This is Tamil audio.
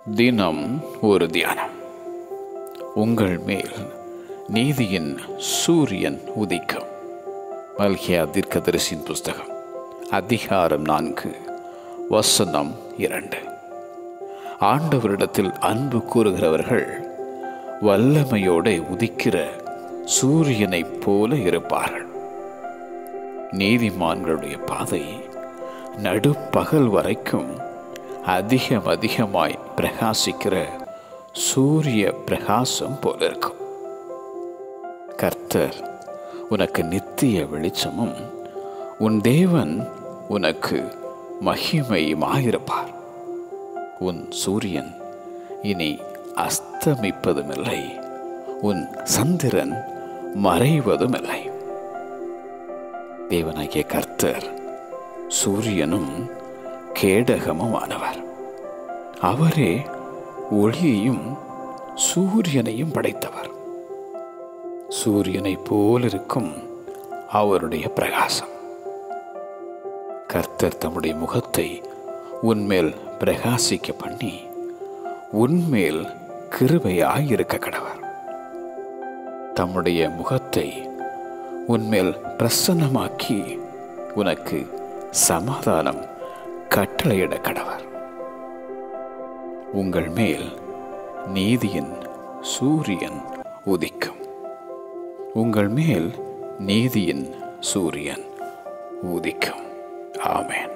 தினம் ஒரு தியானம். உங்கள் மேல் நீதியின் சூரியன் உதிக்கும். மல்கியா தீர்க்கதரிசியின் புஸ்தகம் அதிகாரம் 4 வசனம் 2. ஆண்டவரிடத்தில் அன்பு கூறுகிறவர்கள் வல்லமையோடு உதிக்கிற சூரியனைப் போல இருப்பார்கள். நீதிமான்களுடைய பாதை நடுப்பகல் வரைக்கும் அதிகமாய் பிரகாசிக்கிற சூரிய பிரகாசம் போல இருக்கும். கர்த்தர் உனக்கு நித்திய வெளிச்சமும் உன் தேவன் உனக்கு மகிமையுமாயிருப்பார். உன் சூரியன் இனி அஸ்தமிப்பதுமில்லை, உன் சந்திரன் மறைவதுமில்லை. தேவனாகிய கர்த்தர் சூரியனும் கேடகமுமானவர். அவரே ஒளியையும் சூரியனையும் படைத்தவர். சூரியனை போலிருக்கும் அவருடைய பிரகாசம். கர்த்தர் தம்முடைய முகத்தை உன்மேல் பிரகாசிக்க பண்ணி உன்மேல் கிருபையாயிருக்க கடவர். தம்முடைய முகத்தை உன்மேல் பிரசன்னமாக்கி உனக்கு சமாதானம் கட்டளையிட கடவர். உங்கள் மேல் நீதியின் சூரியன் உதிக்கும். உங்கள் மேல் நீதியின் சூரியன் உதிக்கும். ஆமென்.